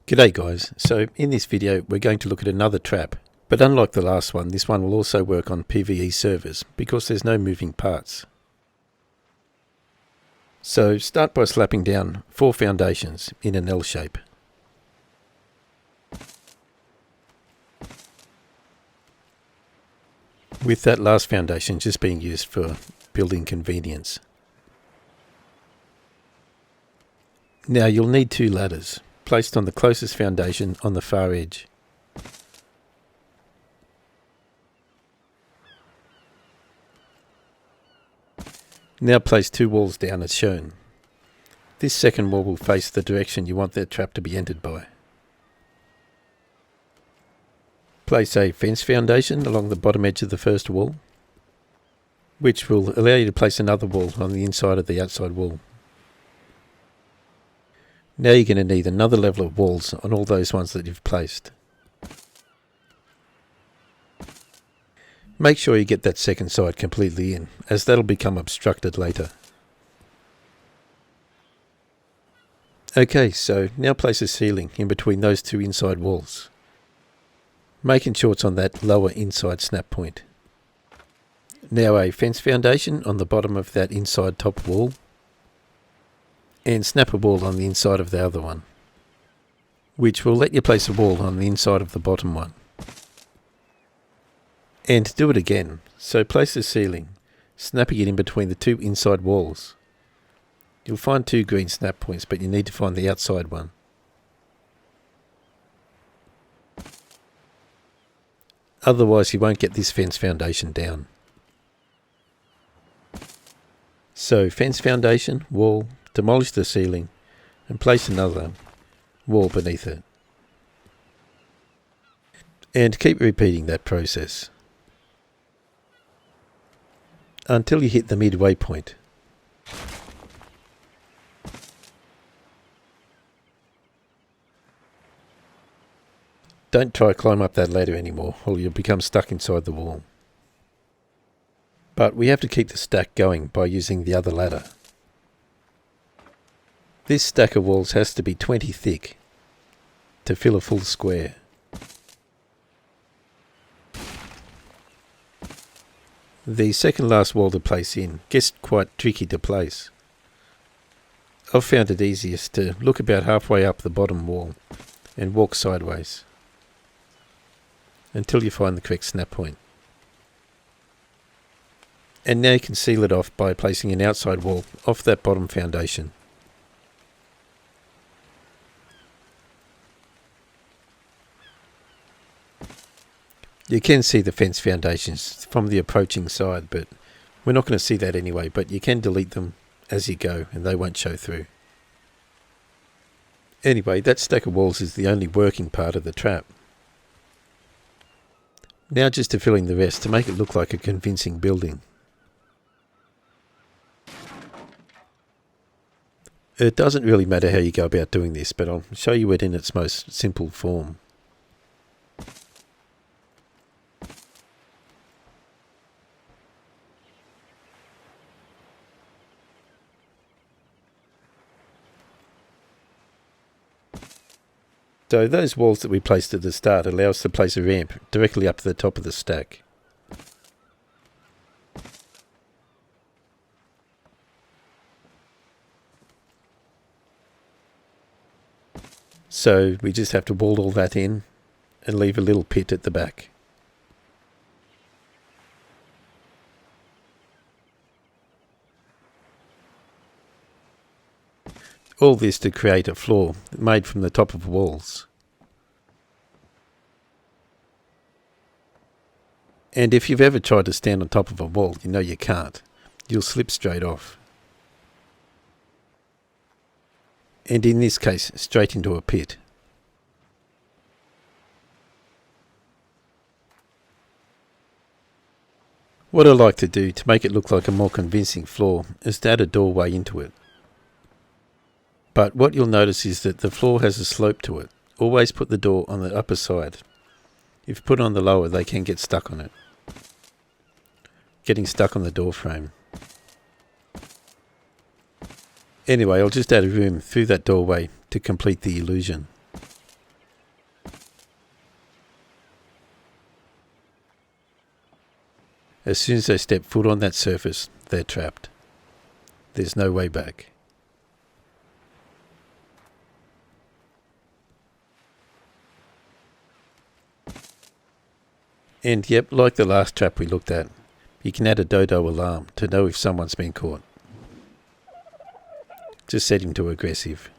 G'day guys, so in this video we're going to look at another trap, but unlike the last one, this one will also work on PvE servers because there's no moving parts. So start by slapping down 4 foundations in an L shape. With that last foundation just being used for building convenience. Now you'll need 2 ladders, placed on the closest foundation on the far edge. Now place 2 walls down as shown. This second wall will face the direction you want that trap to be entered by. Place a fence foundation along the bottom edge of the first wall, which will allow you to place another wall on the inside of the outside wall. Now you're going to need another level of walls on all those ones that you've placed. Make sure you get that second side completely in, as that'll become obstructed later. Okay, so now place a ceiling in between those 2 inside walls, making sure it's on that lower inside snap point. Now a fence foundation on the bottom of that inside top wall, and snap a wall on the inside of the other one, which will let you place a wall on the inside of the bottom one. And do it again, so place the ceiling, snapping it in between the 2 inside walls. You'll find 2 green snap points, but you need to find the outside one. Otherwise you won't get this fence foundation down. So fence foundation, wall, demolish the ceiling and place another wall beneath it. And keep repeating that process until you hit the midway point. Don't try to climb up that ladder anymore, or you'll become stuck inside the wall. But we have to keep the stack going by using the other ladder. This stack of walls has to be 20 thick to fill a full square. The second last wall to place in gets quite tricky to place. I've found it easiest to look about halfway up the bottom wall and walk sideways until you find the correct snap point. And now you can seal it off by placing an outside wall off that bottom foundation. You can see the fence foundations from the approaching side, but we're not going to see that anyway, but you can delete them as you go and they won't show through. Anyway, that stack of walls is the only working part of the trap. Now just to fill in the rest to make it look like a convincing building. It doesn't really matter how you go about doing this, but I'll show you it in its most simple form. So those walls that we placed at the start allow us to place a ramp directly up to the top of the stack. So we just have to wall all that in and leave a little pit at the back. All this to create a floor made from the top of walls. And if you've ever tried to stand on top of a wall, you know you can't. You'll slip straight off. And in this case, straight into a pit. What I like to do to make it look like a more convincing floor is to add a doorway into it. But what you'll notice is that the floor has a slope to it. Always put the door on the upper side. If you put it on the lower, they can get stuck on it. Getting stuck on the door frame. Anyway, I'll just add a room through that doorway to complete the illusion. As soon as they step foot on that surface, they're trapped. There's no way back. And yep, like the last trap we looked at, you can add a dodo alarm to know if someone's been caught. Just set him to aggressive.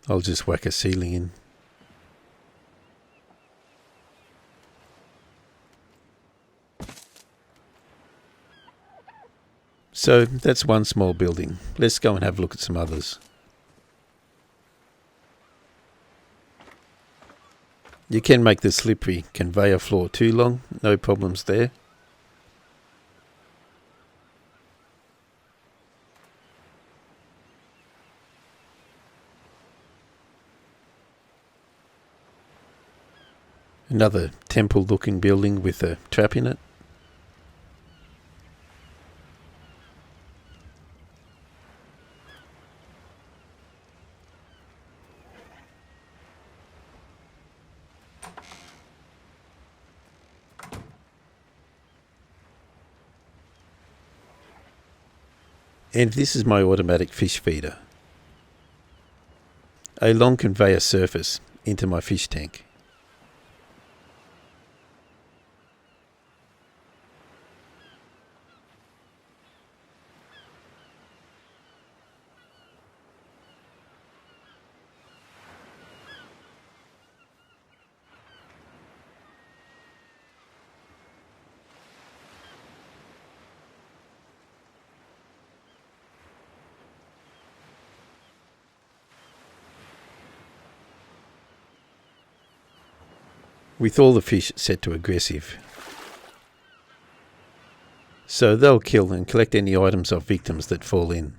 I'll just whack a ceiling in. So that's one small building. Let's go and have a look at some others. You can make the slippery conveyor floor too long, no problems there. Another temple looking building with a trap in it. And this is my automatic fish feeder. A long conveyor surface into my fish tank. With all the fish set to aggressive. So they'll kill and collect any items of victims that fall in.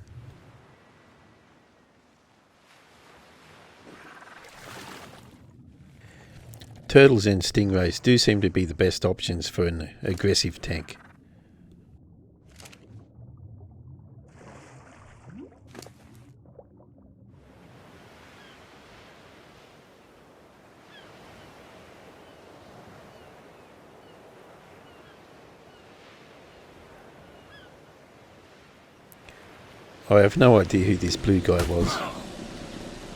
Turtles and stingrays do seem to be the best options for an aggressive tank. I have no idea who this blue guy was.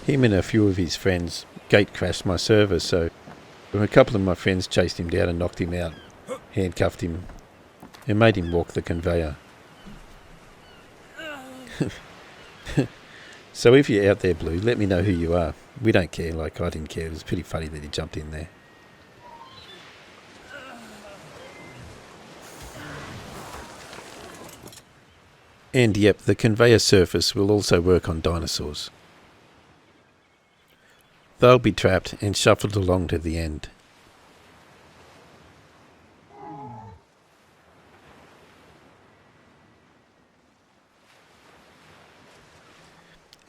Him and a few of his friends gate crashed my server, so a couple of my friends chased him down and knocked him out, handcuffed him, and made him walk the conveyor. So if you're out there, Blue, let me know who you are. We don't care, like I didn't care. It was pretty funny that he jumped in there. And yep, the conveyor surface will also work on dinosaurs. They'll be trapped and shuffled along to the end.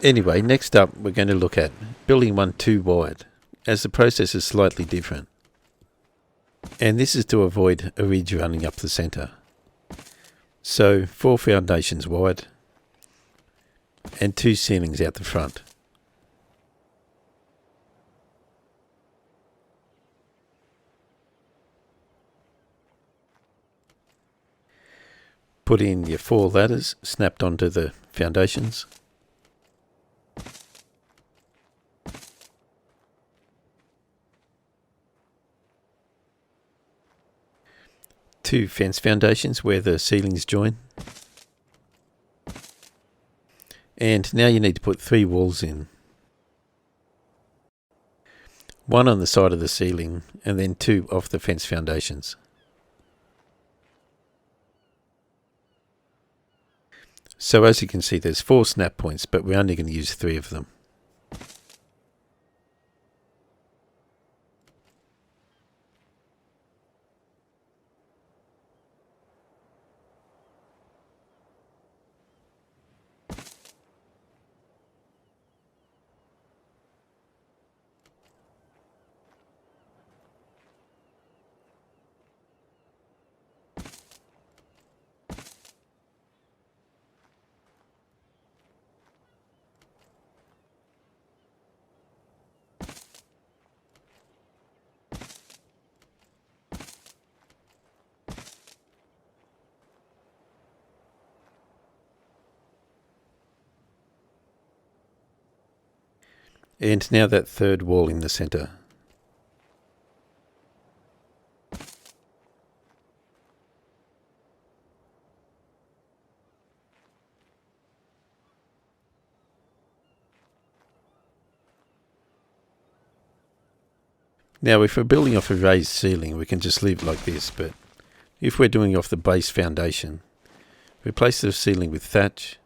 Anyway, next up we're going to look at building one too wide, as the process is slightly different. And this is to avoid a ridge running up the centre. So 4 foundations wide and 2 ceilings out the front. Put in your 4 ladders snapped onto the foundations. Two fence foundations where the ceilings join. And now you need to put 3 walls in. 1 on the side of the ceiling and then 2 off the fence foundations. So as you can see, there's 4 snap points, but we're only going to use 3 of them. And now that third wall in the centre. Now if we're building off a raised ceiling we can just leave it like this, but if we're doing off the base foundation, replace the ceiling with thatch,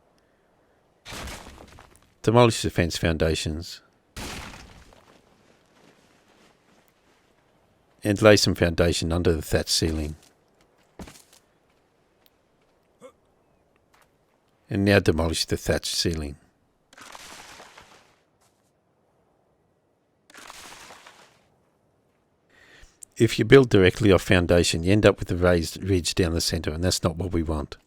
demolish the fence foundations, and lay some foundation under the thatch ceiling. And now demolish the thatch ceiling. If you build directly off foundation, you end up with a raised ridge down the centre, and that's not what we want.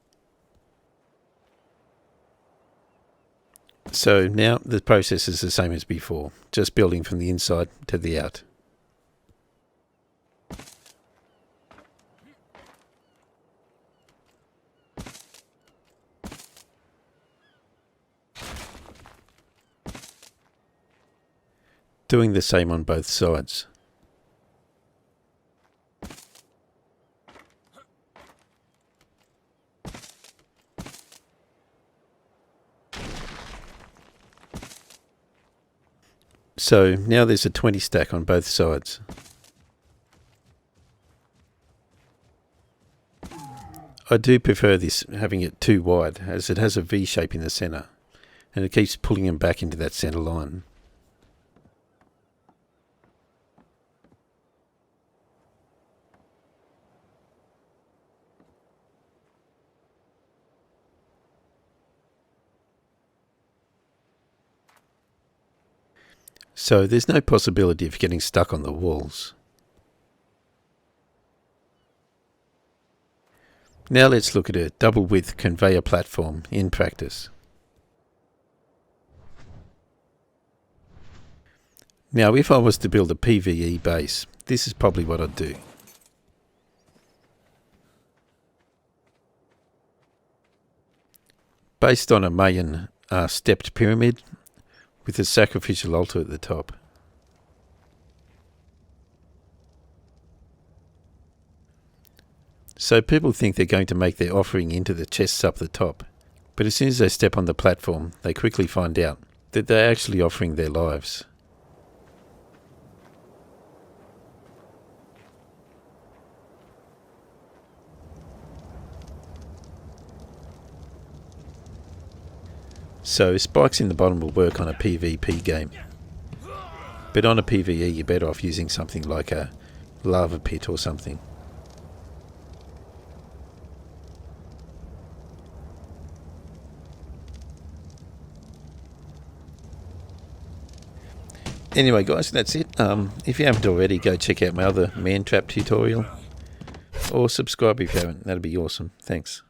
So now the process is the same as before, just building from the inside to the out. Doing the same on both sides. So now there's a 20 stack on both sides. I do prefer this, having it too wide, as it has a V shape in the centre, and it keeps pulling them back into that centre line. So there's no possibility of getting stuck on the walls. Now let's look at a double width conveyor platform in practice. Now if I was to build a PVE base, this is probably what I'd do. Based on a Mayan stepped pyramid, with a sacrificial altar at the top. So people think they're going to make their offering into the chests up the top, but as soon as they step on the platform, they quickly find out that they're actually offering their lives. So spikes in the bottom will work on a PvP game, but on a PvE you're better off using something like a lava pit or something. Anyway guys, that's it. If you haven't already, go check out my other man trap tutorial, or subscribe if you haven't. That'd be awesome. Thanks.